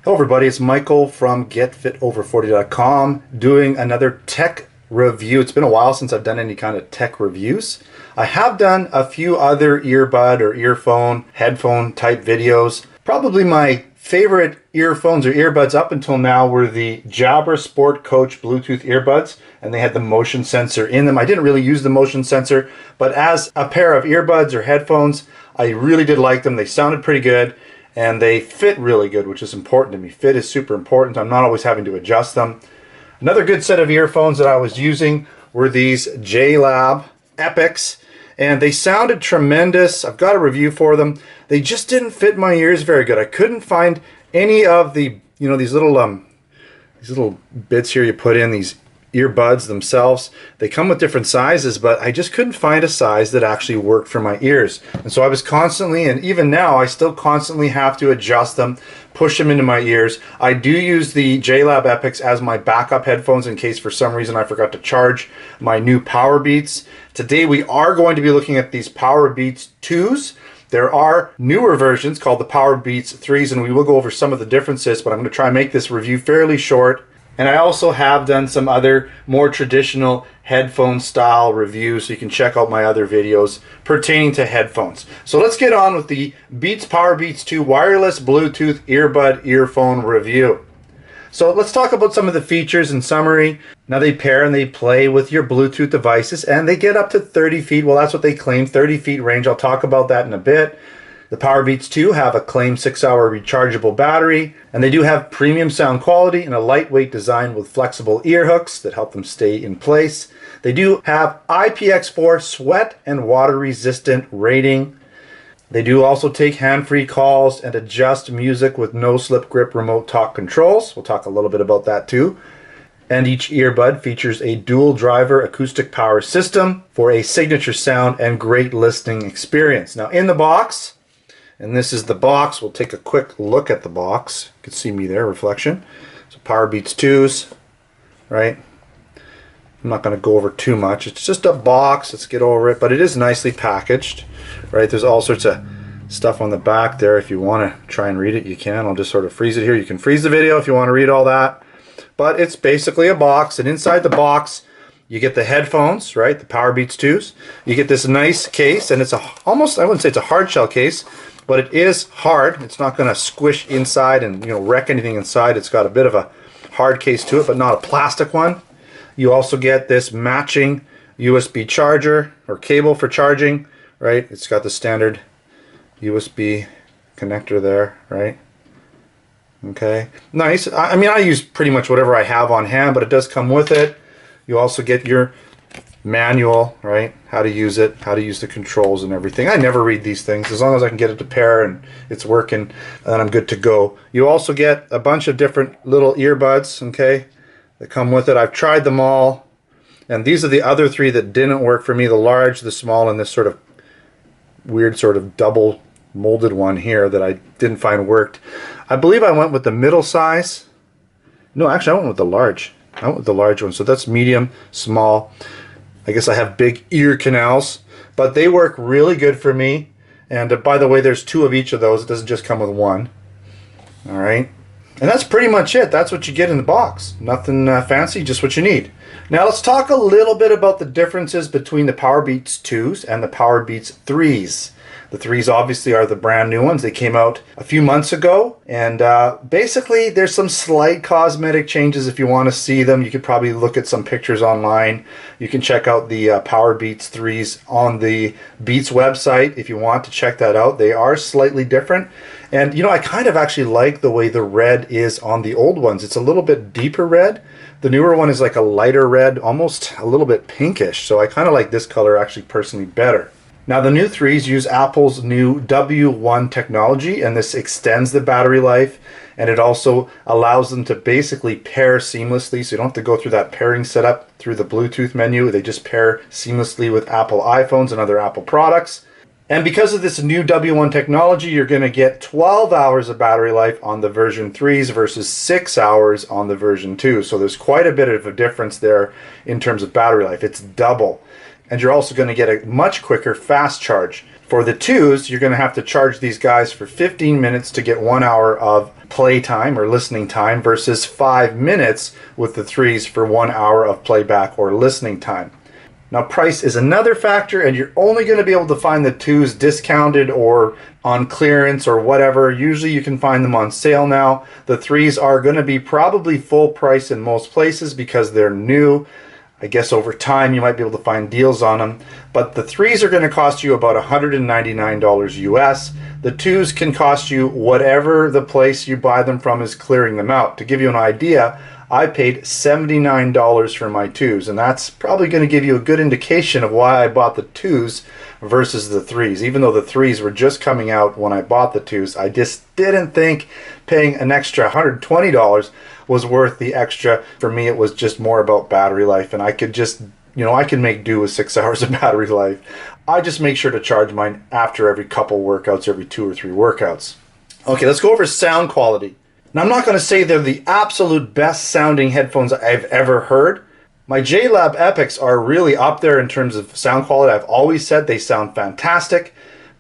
Hello everybody, it's Michael from GetFitOver40.com doing another tech review. It's been a while since I've done any kind of tech reviews. I have done a few other earbud or earphone, headphone type videos. Probably my favorite earphones or earbuds up until now were the Jabra Sport Coach Bluetooth earbuds, and they had the motion sensor in them. I didn't really use the motion sensor, but as a pair of earbuds or headphones, I really did like them. They sounded pretty good. And they fit really good, which is important to me. Fit is super important. I'm not always having to adjust them. Another good set of earphones that I was using were these JLab Epics, and they sounded tremendous. I've got a review for them. They just didn't fit my ears very good. I couldn't find any of the, these little bits here you put in, these earbuds themselves. They come with different sizes, but I just couldn't find a size that actually worked for my ears. And so I was constantly, and even now I still constantly have to adjust them, push them into my ears. I do use the JLab Epics as my backup headphones in case for some reason I forgot to charge my new Powerbeats. Today we are going to be looking at these Powerbeats2s. There are newer versions called the Powerbeats3s, and we will go over some of the differences, but I'm going to try and make this review fairly short. And I also have done some other more traditional headphone style reviews, so you can check out my other videos pertaining to headphones. So let's get on with the Beats Powerbeats2 wireless Bluetooth earbud earphone review. So let's talk about some of the features in summary. Now they pair and they play with your Bluetooth devices, and they get up to 30 feet. Well, that's what they claim, 30 feet range. I'll talk about that in a bit. The Powerbeats2 have a claimed 6-hour rechargeable battery, and they do have premium sound quality and a lightweight design with flexible ear hooks that help them stay in place. They do have IPX4 Sweat and water resistant rating. They do also take hand-free calls and adjust music with no slip grip RemoteTalk controls. We'll talk a little bit about that too. And each earbud features a dual driver acoustic power system for a signature sound and great listening experience. Now in the box, and this is the box. We'll take a quick look at the box. You can see me there, reflection. So Powerbeats2s, right? I'm not going to go over too much. It's just a box. Let's get over it. But it is nicely packaged, right? There's all sorts of stuff on the back there. If you want to try and read it, you can. I'll just sort of freeze it here. You can freeze the video if you want to read all that. But it's basically a box. And inside the box, you get the headphones, right? The Powerbeats2s. You get this nice case. And it's almost, I wouldn't say it's a hard shell case, but it is hard. It's not going to squish inside and wreck anything inside. It's got a bit of a hard case to it, but not a plastic one. You also get this matching USB charger or cable for charging, right? It's got the standard USB connector there, right? Okay, nice. I mean, I use pretty much whatever I have on hand, but it does come with it. You also get your manual, right? How to use it, how to use the controls and everything. I never read these things. As long as I can get it to pair and it's working, then I'm good to go. You also get a bunch of different little earbuds, okay, that come with it. I've tried them all, and these are the other three that didn't work for me: the large, the small, and this sort of weird sort of double molded one here that I didn't find worked. I believe I went with the middle size. No, actually I went with the large. I went with the large one. So that's medium, small. I guess I have big ear canals, but they work really good for me. And by the way, there's two of each of those. It doesn't just come with one. All right. And that's pretty much it. That's what you get in the box. Nothing fancy, just what you need. Now let's talk a little bit about the differences between the Powerbeats2s and the Powerbeats3s. The 3s obviously are the brand new ones. They came out a few months ago, and basically there's some slight cosmetic changes. If you want to see them, you could probably look at some pictures online. You can check out the Powerbeats3s on the Beats website if you want to check that out. They are slightly different, and I kind of actually like the way the red is on the old ones. It's a little bit deeper red. The newer one is like a lighter red, almost a little bit pinkish, so I kind of like this color actually personally better. Now the new 3s use Apple's new W1 technology, and this extends the battery life, and it also allows them to basically pair seamlessly, so you don't have to go through that pairing setup through the Bluetooth menu. They just pair seamlessly with Apple iPhones and other Apple products. And because of this new W1 technology, you're going to get 12 hours of battery life on the version 3s versus 6 hours on the version 2. So there's quite a bit of a difference there in terms of battery life. It's double. and you're also going to get a much quicker fast charge. For the 2s, you're going to have to charge these guys for 15 minutes to get 1 hour of playtime or listening time versus 5 minutes with the 3s for 1 hour of playback or listening time. Now, price is another factor, and you're only going to be able to find the 2s discounted or on clearance or whatever. Usually you can find them on sale now. The 3s are going to be probably full price in most places because they're new. I guess over time you might be able to find deals on them. But the 3s are going to cost you about $199 US. The 2s can cost you whatever the place you buy them from is clearing them out. To give you an idea, I paid $79 for my 2s, and that's probably going to give you a good indication of why I bought the 2s versus the 3s. Even though the 3s were just coming out when I bought the 2s, I just didn't think paying an extra $120 was worth the extra. For me, it was just more about battery life, and I could just, I can make do with 6 hours of battery life. I just make sure to charge mine after every couple workouts, every 2 or 3 workouts. Okay, let's go over sound quality. Now, I'm not going to say they're the absolute best sounding headphones I've ever heard. My JLab Epics are really up there in terms of sound quality. I've always said they sound fantastic,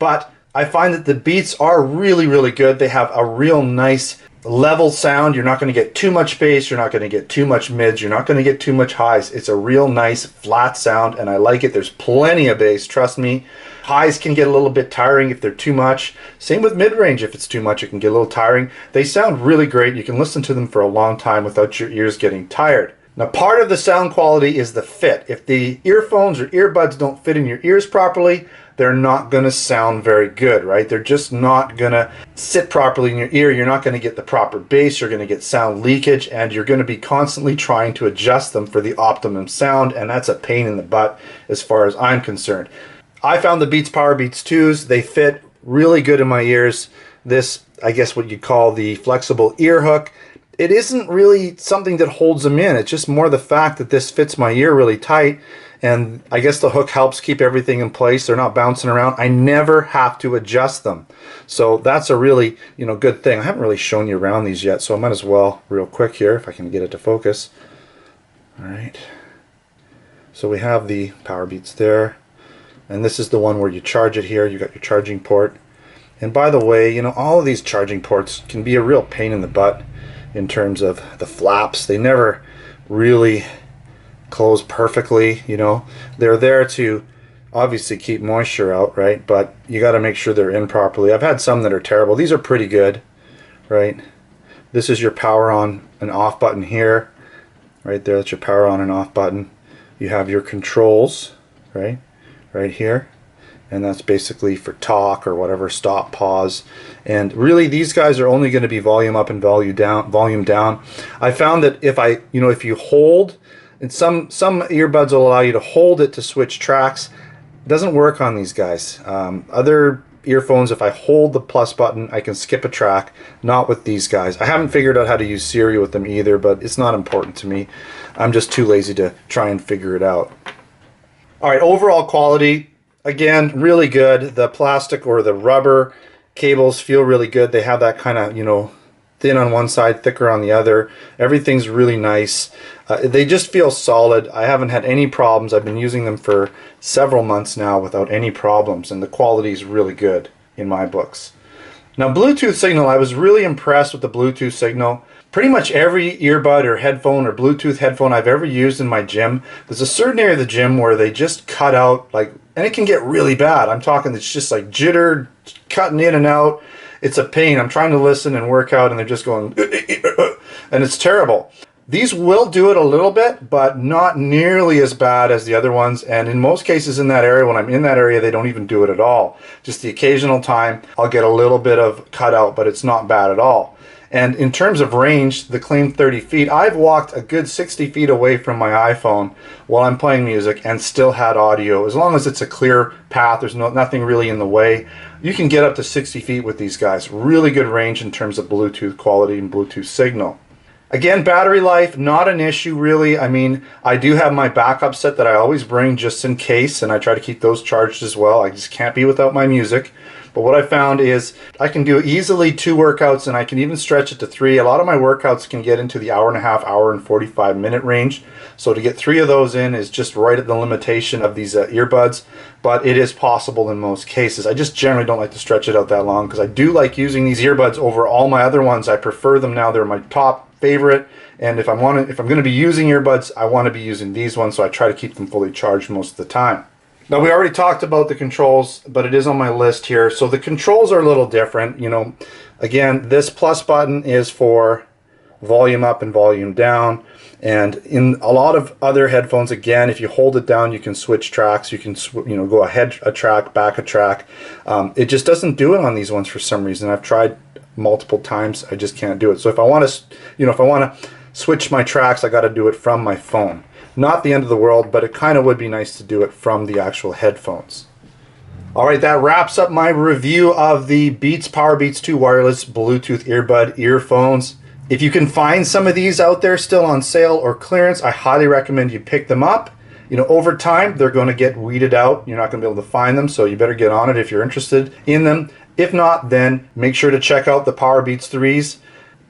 but I find that the Beats are really, really good. They have a real nice level sound. You're not going to get too much bass. You're not going to get too much mids. You're not going to get too much highs. It's a real nice flat sound, and I like it. There's plenty of bass, trust me. Highs can get a little bit tiring if they're too much. Same with mid-range. If it's too much, it can get a little tiring. They sound really great. You can listen to them for a long time without your ears getting tired. Now, part of the sound quality is the fit. If the earphones or earbuds don't fit in your ears properly, they're not going to sound very good, right? They're just not going to sit properly in your ear. You're not going to get the proper bass. You're going to get sound leakage, and you're going to be constantly trying to adjust them for the optimum sound, and that's a pain in the butt as far as I'm concerned. I found the Beats Powerbeats2s. They fit really good in my ears. This, I guess what you call the flexible ear hook, it isn't really something that holds them in. It's just more the fact that this fits my ear really tight, and I guess the hook helps keep everything in place. They're not bouncing around. I never have to adjust them. So that's a really, good thing. I haven't really shown you around these yet, so I might as well real quick here if I can get it to focus. All right. So we have the Powerbeats there. And this is the one where you charge it here. You got your charging port. And by the way, all of these charging ports can be a real pain in the butt in terms of the flaps. They never really close perfectly, They're there to obviously keep moisture out, right? But you got to make sure they're in properly. I've had some that are terrible. These are pretty good, right? This is your power on and off button here. Right there, that's your power on and off button. You have your controls, right here, and that's basically for talk or whatever, stop, pause. And really these guys are only going to be volume up and volume down. I found that if you hold, and some earbuds will allow you to hold it to switch tracks. It doesn't work on these guys. Other earphones, if I hold the plus button, I can skip a track. Not with these guys. I haven't figured out how to use Siri with them either, but it's not important to me. I'm just too lazy to try and figure it out. All right, overall quality, again, really good. The plastic or the rubber cables feel really good. They have that kind of, thin on one side, thicker on the other. Everything's really nice. They just feel solid. I haven't had any problems. I've been using them for several months now without any problems, and the quality is really good in my books. Now, Bluetooth signal, I was really impressed with the Bluetooth signal. Pretty much every earbud or headphone or Bluetooth headphone I've ever used in my gym, there's a certain area of the gym where they just cut out, and it can get really bad. I'm talking, it's just like jitter, cutting in and out. It's a pain. I'm trying to listen and work out, and they're just going, and it's terrible. These will do it a little bit, but not nearly as bad as the other ones. And in most cases in that area, when I'm in that area, they don't even do it at all. Just the occasional time, I'll get a little bit of cutout, but it's not bad at all. And in terms of range, the claimed 30 feet, I've walked a good 60 feet away from my iPhone while I'm playing music and still had audio. As long as it's a clear path, there's nothing really in the way, you can get up to 60 feet with these guys. Really good range in terms of Bluetooth quality and Bluetooth signal. Again, battery life, not an issue really. I mean, I do have my backup set that I always bring just in case, and I try to keep those charged as well. I just can't be without my music. But what I found is I can do easily 2 workouts, and I can even stretch it to 3. A lot of my workouts can get into the hour and a half, hour and 45-minute range. So to get 3 of those in is just right at the limitation of these earbuds, but it is possible in most cases. I just generally don't like to stretch it out that long because I do like using these earbuds over all my other ones. I prefer them now. They're my top favorite, and if I'm going to be using earbuds, I want to be using these ones, so I try to keep them fully charged most of the time. Now, we already talked about the controls, but it is on my list here. So the controls are a little different. You know, again, this plus button is for volume up and volume down. And in a lot of other headphones, again, if you hold it down, you can switch tracks. You can go ahead a track, back a track. It just doesn't do it on these ones for some reason. I've tried multiple times. I just can't do it. So if I want to, switch my tracks, I got to do it from my phone. Not the end of the world, but it kind of would be nice to do it from the actual headphones. Alright, that wraps up my review of the Powerbeats2 wireless Bluetooth earbud earphones. If you can find some of these out there still on sale or clearance, I highly recommend you pick them up. You know, over time, they're going to get weeded out. You're not going to be able to find them, so you better get on it if you're interested in them. If not, then make sure to check out the Powerbeats 3s.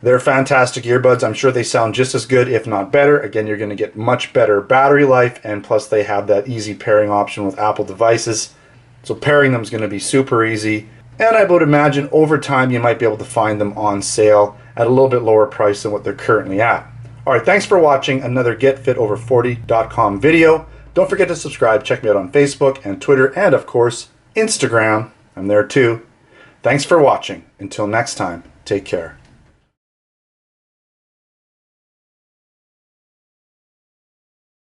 They're fantastic earbuds. I'm sure they sound just as good, if not better. Again, you're going to get much better battery life, and plus they have that easy pairing option with Apple devices. So pairing them is going to be super easy. And I would imagine over time you might be able to find them on sale at a little bit lower price than what they're currently at. Alright, thanks for watching another GetFitOver40.com video. Don't forget to subscribe. Check me out on Facebook and Twitter and, of course, Instagram. I'm there too. Thanks for watching. Until next time, take care.